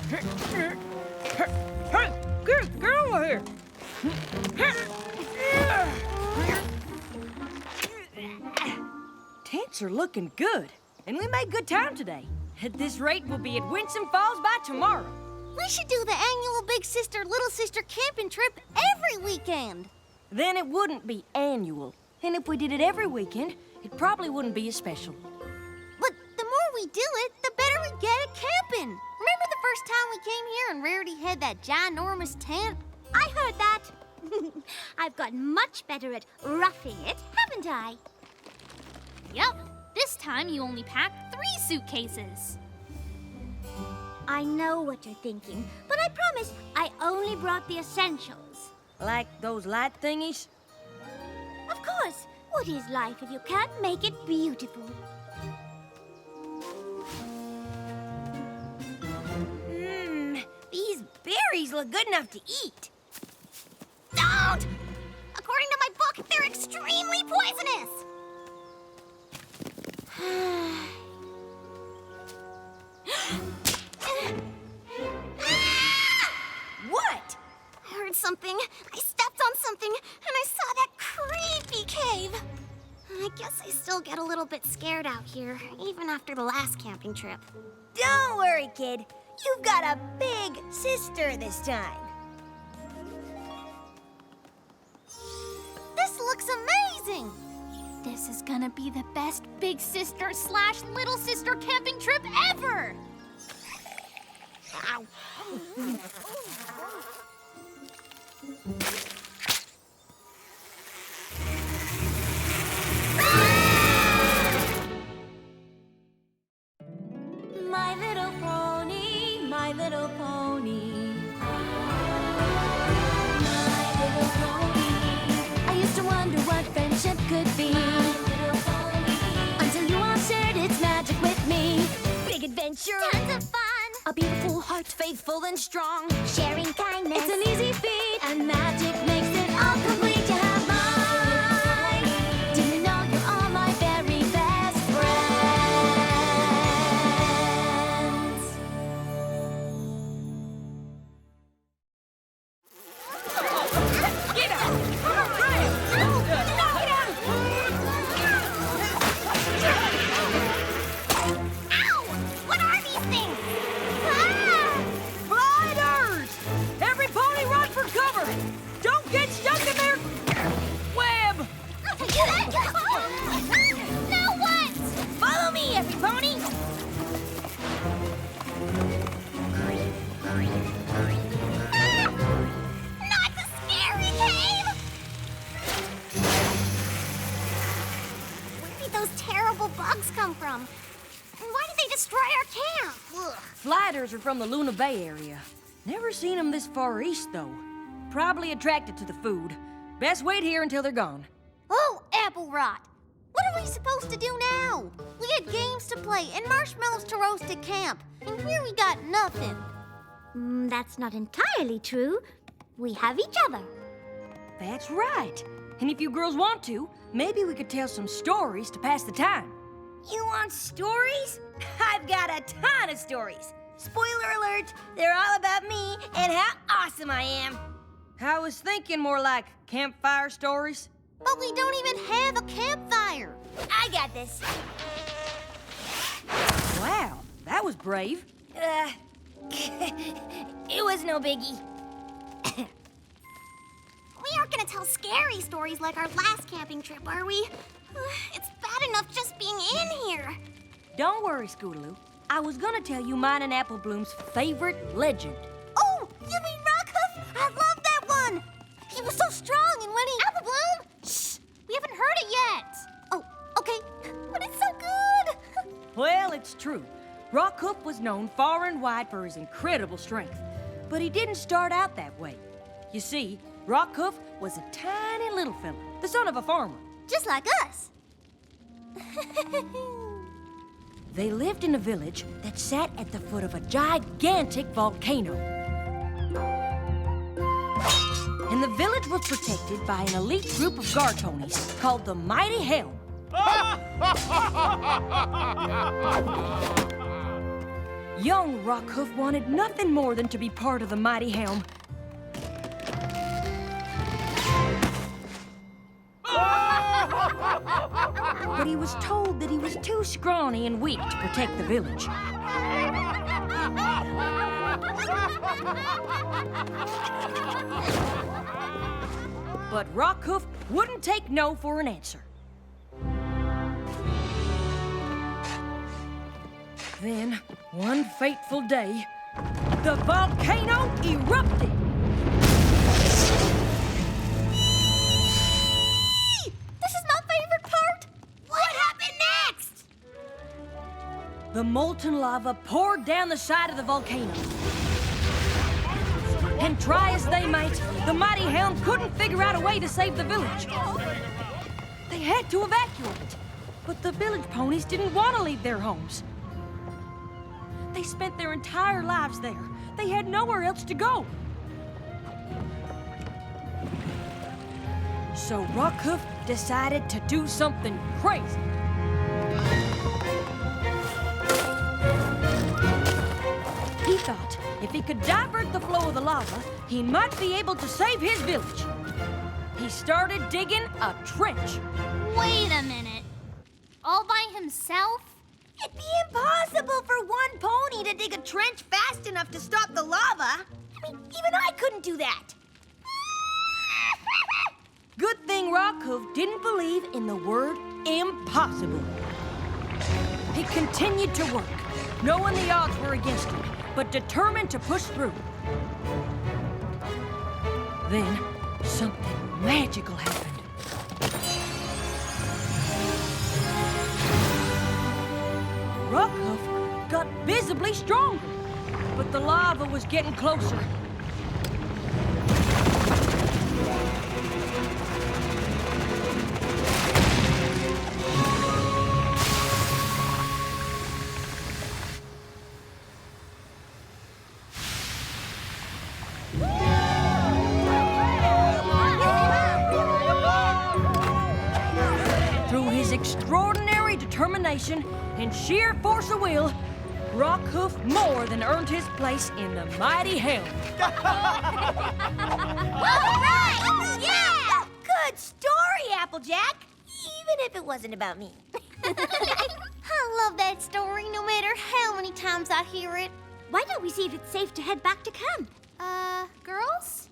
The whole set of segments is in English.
Get over here! Tents are looking good, and we made good time today. At this rate, we'll be at Winsome Falls by tomorrow. We should do the annual Big Sister, Little Sister camping trip every weekend. Then it wouldn't be annual. And if we did it every weekend, it probably wouldn't be as special. But the more we do it, the better we get at camping. Remember the first time we came here and Rarity had that ginormous tent? I heard that. I've gotten much better at roughing it, haven't I? Yep. This time you only packed 3 suitcases. I know what you're thinking, but I promise I only brought the essentials. Like those light thingies? Of course. What is life if you can't make it beautiful? These berries look good enough to eat. Don't! According to my book, they're extremely poisonous. What? I heard something. I stepped on something, and I saw that creepy cave. I guess I still get a little bit scared out here, even after the last camping trip. Don't worry, kid. You've got a big sister this time. This looks amazing. This is gonna be the best Big Sister / Little Sister camping trip ever! Ow. My little pony, my little pony. My little pony. I used to wonder what friendship could be. My little pony. Until you all shared its magic with me. Big adventure. Tons of fun. A beautiful heart, faithful and strong. Sharing kindness. It's an easy feat. And magic makes it all complete. You have mine. Do you know you're all my very best friends? Get out! Ow! What are these things? Gliders! Every pony run for cover! Don't get stuck in their web! Now what? Follow me, every pony. Not the scary cave! Where did those terrible bugs come from? And why did they destroy our camp? Ugh. Gliders are from the Luna Bay area. Never seen them this far east, though. Probably attracted to the food. Best wait here until they're gone. Oh, apple rot. What are we supposed to do now? We had games to play and marshmallows to roast at camp. And here we got nothing. That's not entirely true. We have each other. That's right. And if you girls want to, maybe we could tell some stories to pass the time. You want stories? I've got a ton of stories. Spoiler alert, they're all about me and how awesome I am. I was thinking more like campfire stories. But we don't even have a campfire. I got this. Wow, that was brave. It was no biggie. We aren't gonna tell scary stories like our last camping trip, are we? It's bad enough just being in here. Don't worry, Scootaloo. I was gonna tell you mine and Apple Bloom's favorite legend. Oh, you mean Rockhoof? I love that one. He was so strong and when he... Apple Bloom! Shh! We haven't heard it yet. Oh, okay. But it's so good. Well, it's true. Rockhoof was known far and wide for his incredible strength. But he didn't start out that way. You see, Rockhoof was a tiny little fella, the son of a farmer. Just like us. They lived in a village that sat at the foot of a gigantic volcano. And the village was protected by an elite group of Gartonies called the Mighty Helm. Young Rockhoof wanted nothing more than to be part of the mighty helm. But he was told that he was too scrawny and weak to protect the village. But Rockhoof wouldn't take no for an answer. Then, one fateful day, the volcano erupted. This is my favorite part! What happened next? The molten lava poured down the side of the volcano. And try as they might, the mighty hound couldn't figure out a way to save the village. They had to evacuate, but the village ponies didn't want to leave their homes. They spent their entire lives there. They had nowhere else to go. So Rockhoof decided to do something crazy. He thought if he could divert the flow of the lava, he might be able to save his village. He started digging a trench. Wait a minute. All by himself? It'd be impossible for one pony to dig a trench fast enough to stop the lava. I mean, even I couldn't do that. Good thing Rockhoof didn't believe in the word impossible. He continued to work, knowing the odds were against him, but determined to push through. Then, something magical happened. Rockhoof got visibly stronger, but the lava was getting closer. Through his extraordinary determination and sheer force of will, Rockhoof more than earned his place in the mighty helm. All right! Yeah! Good story, Applejack. Even if it wasn't about me. I love that story no matter how many times I hear it. Why don't we see if it's safe to head back to camp? Girls?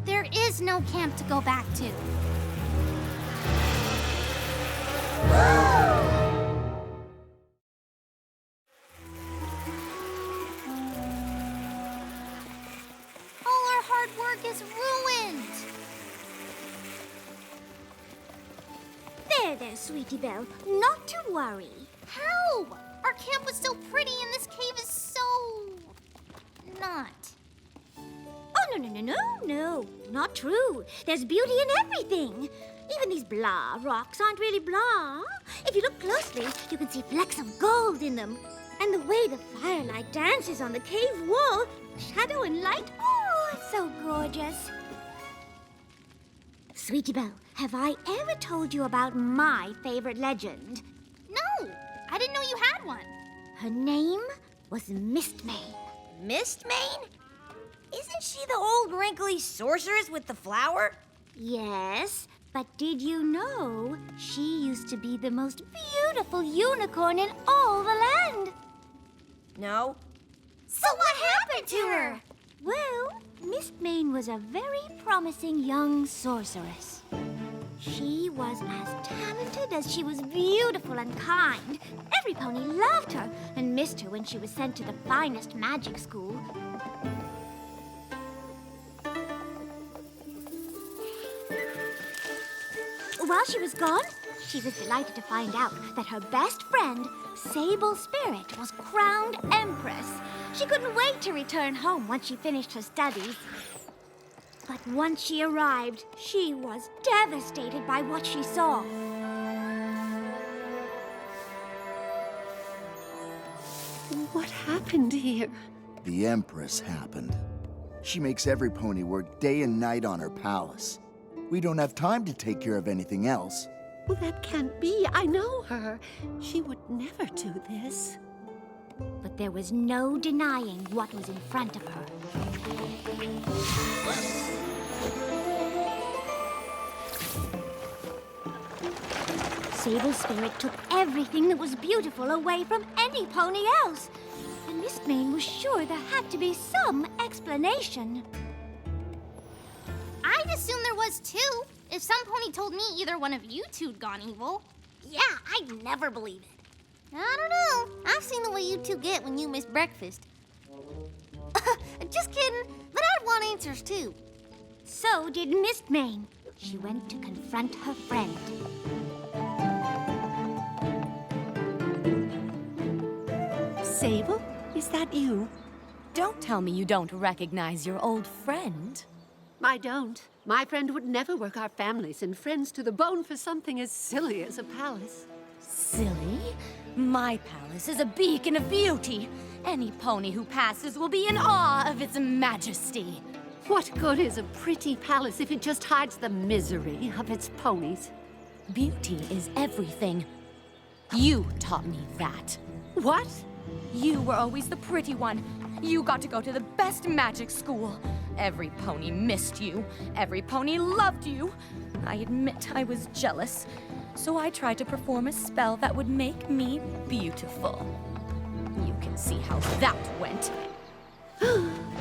There is no camp to go back to. All our hard work is ruined. There, Sweetie Belle. Not to worry. How? Our camp was so pretty and this cave is so... not. Oh, no. Not true. There's beauty in everything. Even these blah rocks aren't really blah. If you look closely, you can see flecks of gold in them. And the way the firelight dances on the cave wall, shadow and light, oh, it's so gorgeous. Sweetie Belle, have I ever told you about my favorite legend? No, I didn't know you had one. Her name was Mistmane. Mistmane? Isn't she the old wrinkly sorceress with the flower? Yes, but did you know she used to be the most beautiful unicorn in all the land? No. So what happened to her? Well, Mistmane was a very promising young sorceress. She was as talented as she was beautiful and kind. Every pony loved her and missed her when she was sent to the finest magic school. While she was gone, she was delighted to find out that her best friend, Sable Spirit, was crowned Empress. She couldn't wait to return home once she finished her studies. But once she arrived, she was devastated by what she saw. What happened here? The Empress happened. She makes every pony work day and night on her palace. We don't have time to take care of anything else. Well, that can't be. I know her. She would never do this. But there was no denying what was in front of her. Sable's spirit took everything that was beautiful away from any pony else. And Miss Mane was sure there had to be some explanation. I'd assume there was too. If some pony told me either one of you two'd gone evil. Yeah, I'd never believe it. I don't know. I've seen the way you two get when you miss breakfast. Just kidding, but I'd want answers too. So did Miss Mane. She went to confront her friend. Sable, is that you? Don't tell me you don't recognize your old friend. I don't. My friend would never work our families and friends to the bone for something as silly as a palace. Silly? My palace is a beacon of beauty. Any pony who passes will be in awe of its majesty. What good is a pretty palace if it just hides the misery of its ponies? Beauty is everything. You taught me that. What? You were always the pretty one. You got to go to the best magic school. Every pony missed you. Every pony loved you. I admit I was jealous. So I tried to perform a spell that would make me beautiful. You can see how that went.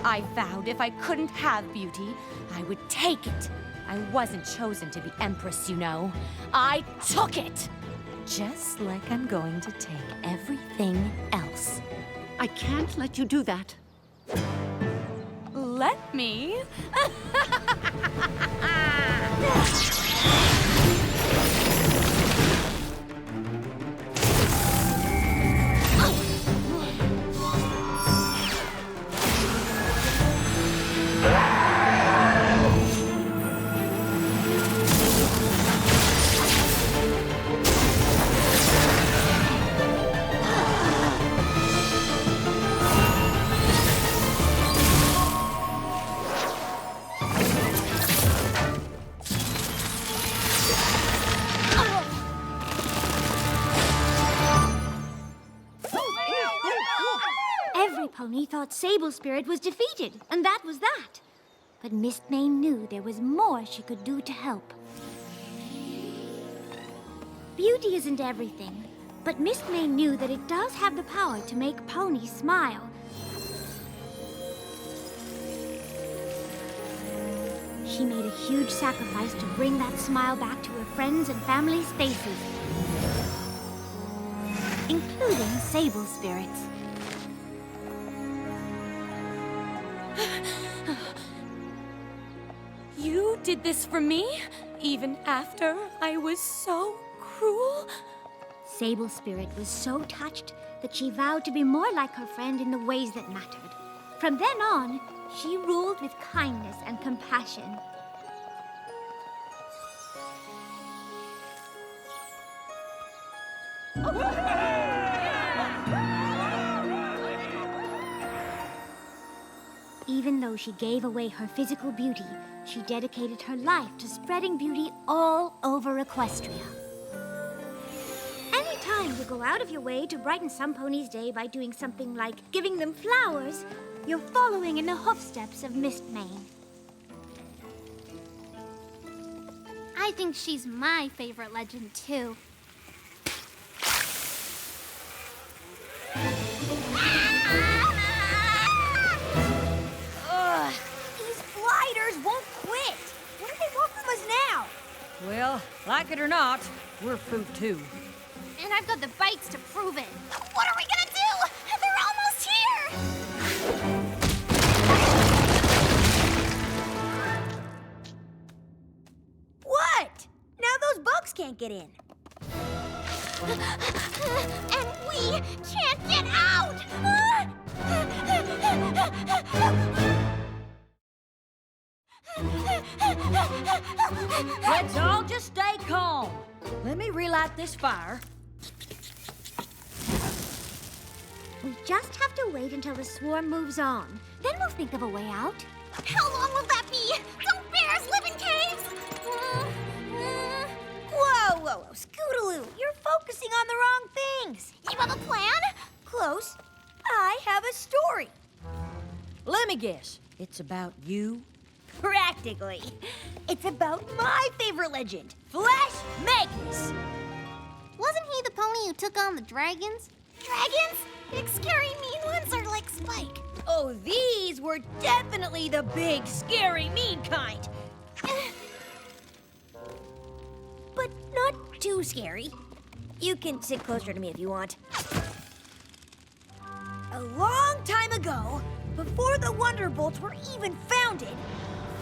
I vowed if I couldn't have beauty, I would take it. I wasn't chosen to be empress, you know. I took it! Just like I'm going to take everything else. I can't let you do that. Let me. Every pony thought Sable's spirit was defeated, and that was that. But Miss Mane knew there was more she could do to help. Beauty isn't everything, but Miss Mane knew that it does have the power to make ponies smile. She made a huge sacrifice to bring that smile back to her friends' and family's faces, including Sable's spirits. You did this for me, even after I was so cruel? Sable's spirit was so touched that she vowed to be more like her friend in the ways that mattered. From then on, she ruled with kindness and compassion. Even though she gave away her physical beauty, she dedicated her life to spreading beauty all over Equestria. Anytime you go out of your way to brighten some pony's day by doing something like giving them flowers, you're following in the hoofsteps of Miss Mane. I think she's my favorite legend, too. Ugh, these gliders won't quit. What do they want from us now? Well, like it or not, we're food too. And I've got the bikes to prove it. What are we gonna do? They're almost here! What? Now those bugs can't get in. And we can't get out! Let's all just stay calm. Let me relight this fire. We just have to wait until the swarm moves on. Then we'll think of a way out. How long will that be? Don't bears live in caves? Whoa, Scootaloo, you're focusing on the wrong things. You have a plan? Close. I have a story. Let me guess. It's about you? Practically. It's about my favorite legend, Flash Magnus. Wasn't he the pony who took on the dragons? Dragons? Big, scary, mean ones are like Spike. Oh, these were definitely the big, scary, mean kind. But not too scary. You can sit closer to me if you want. A long time ago, before the Wonderbolts were even founded,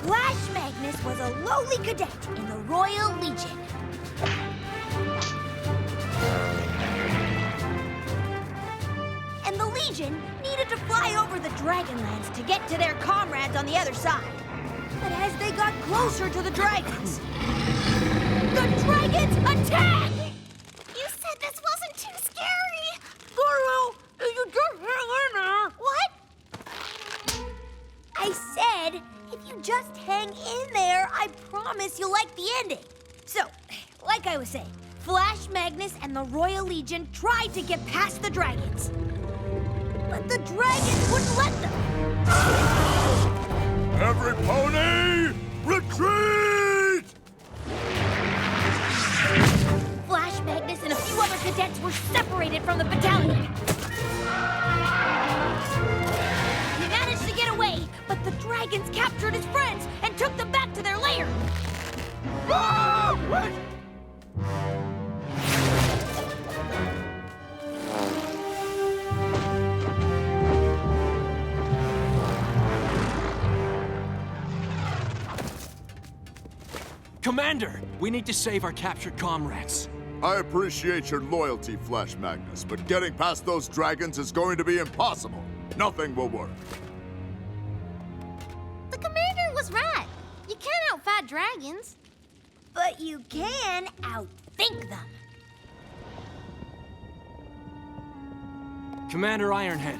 Flash Magnus was a lowly cadet in the Royal Legion. And the Legion needed to fly over the Dragonlands to get to their comrades on the other side. But as they got closer to the dragons, the dragons attacked! You said this wasn't too scary. Girl, you just hang in there. What? I said, if you just hang in there, I promise you'll like the ending. So, like I was saying, Flash Magnus and the Royal Legion tried to get past the dragons. But the dragons wouldn't let them. Every pony, retreat! Flash Magnus and a few other cadets were separated from the battalion. He managed to get away, but the dragons captured his friends and took them back to their lair. Commander, we need to save our captured comrades. I appreciate your loyalty, Flash Magnus, but getting past those dragons is going to be impossible. Nothing will work. The commander was right. You can't outfight dragons. But you can outthink them. Commander Ironhead,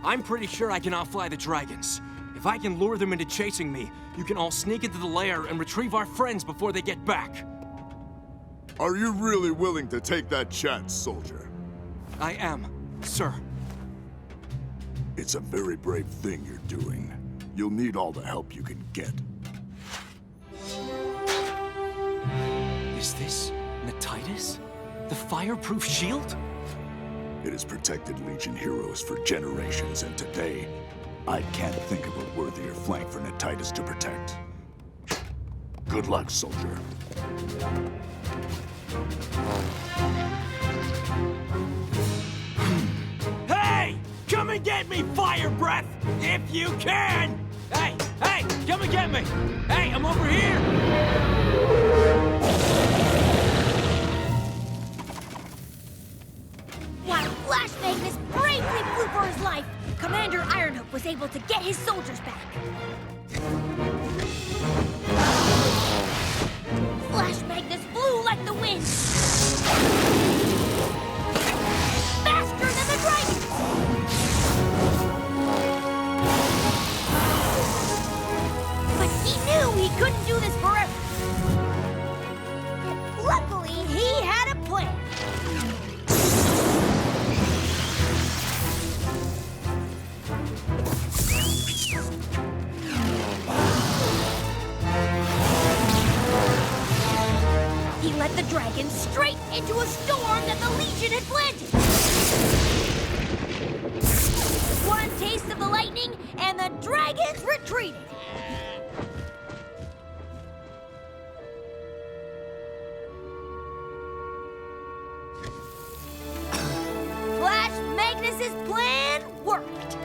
I'm pretty sure I can outfly the dragons. If I can lure them into chasing me, you can all sneak into the lair and retrieve our friends before they get back. Are you really willing to take that chance, soldier? I am, sir. It's a very brave thing you're doing. You'll need all the help you can get. Is this Natitus? The fireproof shield? It has protected Legion heroes for generations, and today, I can't think of a worthier flank for Natitus to protect. Good luck, soldier. Hey! Come and get me, Fire Breath! If you can! Hey! Hey! Come and get me! Hey, I'm over here! While Flash Magnus bravely flew for his life, Commander Ironhook was able to get his soldiers back. Flash Magnus flew like the wind. Faster than the dragons! But he knew he couldn't do this forever. Luckily, he had a plan. He led the dragon straight into a storm that the Legion had planted. One taste of the lightning, and the dragons retreated. Flash Magnus's plan worked.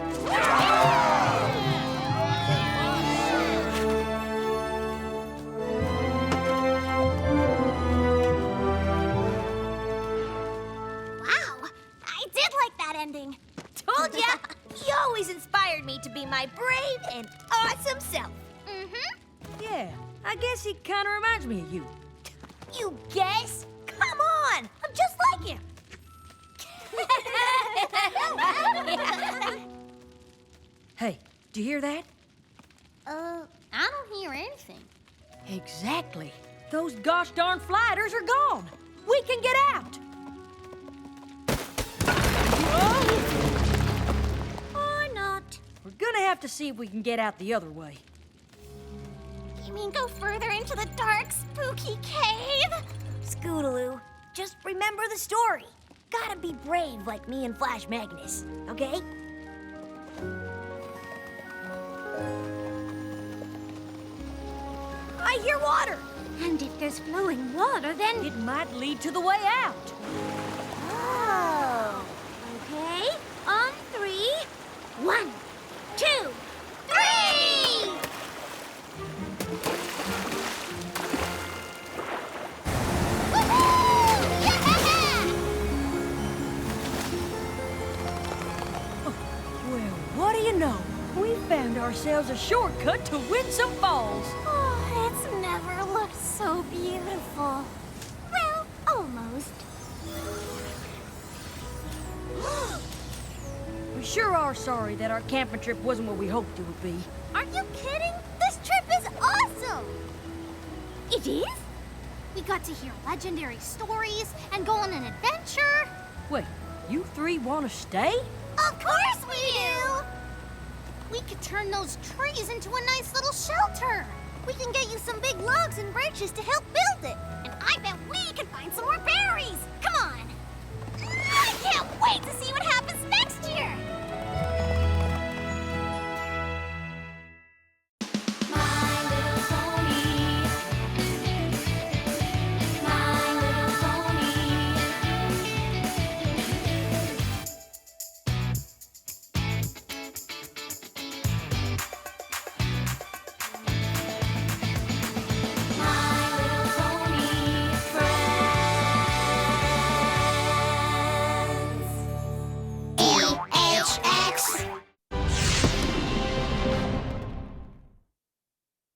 Wow, I did like that ending. Told ya! He always inspired me to be my brave and awesome self. Mm-hmm. Yeah, I guess he kind of reminds me of you. You guess? Come on! I'm just like him. Hey, do you hear that? I don't hear anything. Exactly. Those gosh darn flighters are gone. We can get out. Whoa! have to see if we can get out the other way. You mean go further into the dark, spooky cave? Scootaloo, just remember the story. Gotta be brave like me and Flash Magnus, okay? I hear water. And if there's flowing water, then... It might lead to the way out. Oh. Okay. On 3. 1, 2, 3! Woohoo! Yeah! Well, what do you know? We found ourselves a shortcut to Winsome Falls. Oh, it's never looked so beautiful. Well, almost. We sure are sorry that our camping trip wasn't what we hoped it would be. Are you kidding? This trip is awesome! It is? We got to hear legendary stories and go on an adventure. Wait, you three want to stay? Of course we do! We could turn those trees into a nice little shelter. We can get you some big logs and branches to help build it. And I bet we can find some more berries. Come on! I can't wait to see what happens next year! My Little Pony. My Little Pony. My Little Pony friends. LHX!